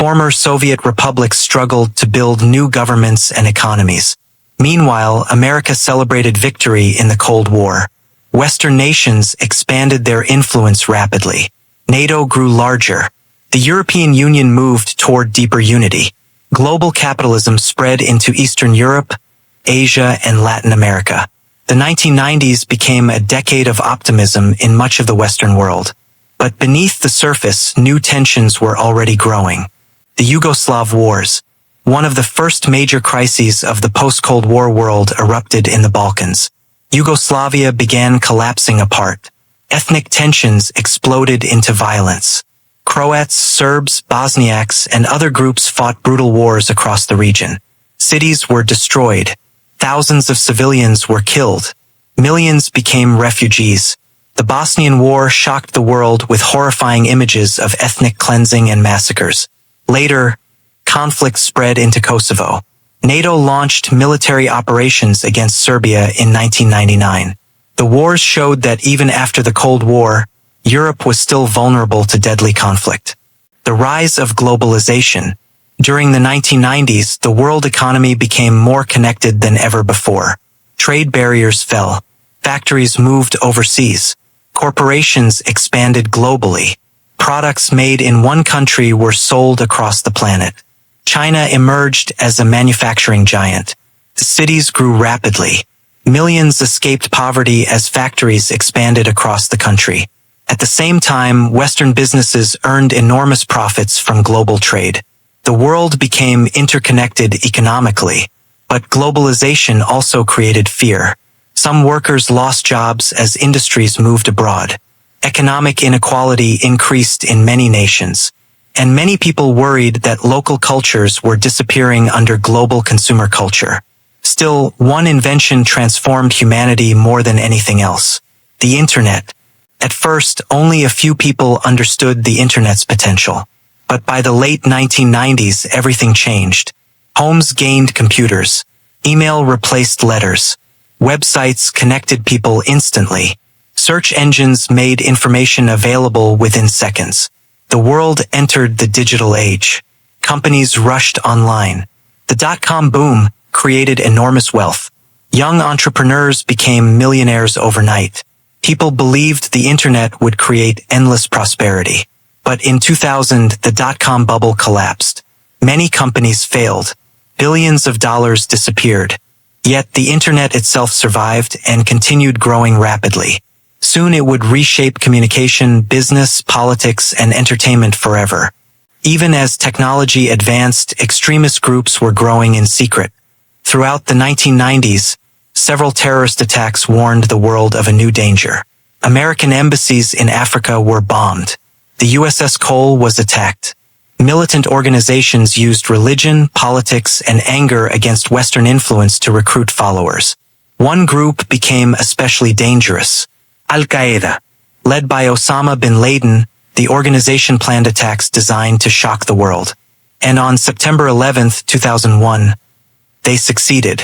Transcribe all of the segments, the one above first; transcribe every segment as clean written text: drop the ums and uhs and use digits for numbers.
Former Soviet republics struggled to build new governments and economies. Meanwhile, America celebrated victory in the Cold War. Western nations expanded their influence rapidly. NATO grew larger. The European Union moved toward deeper unity. Global capitalism spread into Eastern Europe, Asia, and Latin America. The 1990s became a decade of optimism in much of the Western world. But beneath the surface, new tensions were already growing. The Yugoslav Wars, one of the first major crises of the post-Cold War world, erupted in the Balkans. Yugoslavia began collapsing apart. Ethnic tensions exploded into violence. Croats, Serbs, Bosniaks, and other groups fought brutal wars across the region. Cities were destroyed. Thousands of civilians were killed. Millions became refugees. The Bosnian War shocked the world with horrifying images of ethnic cleansing and massacres. Later, conflict spread into Kosovo. NATO launched military operations against Serbia in 1999. The wars showed that even after the Cold War, Europe was still vulnerable to deadly conflict. The rise of globalization. During the 1990s, the world economy became more connected than ever before. Trade barriers fell. Factories moved overseas. Corporations expanded globally. Products made in one country were sold across the planet. China emerged as a manufacturing giant. The cities grew rapidly. Millions escaped poverty as factories expanded across the country. At the same time, Western businesses earned enormous profits from global trade. The world became interconnected economically, but globalization also created fear. Some workers lost jobs as industries moved abroad. Economic inequality increased in many nations, and many people worried that local cultures were disappearing under global consumer culture. Still, one invention transformed humanity more than anything else: the Internet. At first, only a few people understood the Internet's potential. But by the late 1990s, everything changed. Homes gained computers. Email replaced letters. Websites connected people instantly. Search engines made information available within seconds. The world entered the digital age. Companies rushed online. The dot-com boom created enormous wealth. Young entrepreneurs became millionaires overnight. People believed the Internet would create endless prosperity. But in 2000, the dot-com bubble collapsed. Many companies failed. Billions of dollars disappeared. Yet the Internet itself survived and continued growing rapidly. Soon it would reshape communication, business, politics, and entertainment forever. Even as technology advanced, extremist groups were growing in secret. Throughout the 1990s, several terrorist attacks warned the world of a new danger. American embassies in Africa were bombed. The USS Cole was attacked. Militant organizations used religion, politics, and anger against Western influence to recruit followers. One group became especially dangerous: Al-Qaeda. Led by Osama bin Laden, the organization planned attacks designed to shock the world. And on September 11, 2001, they succeeded.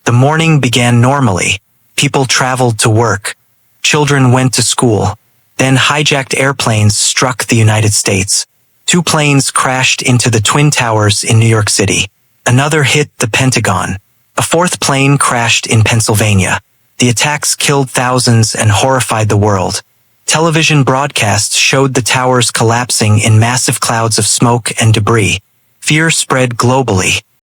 The morning began normally. People traveled to work. Children went to school. Then hijacked airplanes struck the United States. 2 planes crashed into the Twin Towers in New York City. Another hit the Pentagon. A 4th plane crashed in Pennsylvania. The attacks killed thousands and horrified the world. Television broadcasts showed the towers collapsing in massive clouds of smoke and debris. Fear spread globally.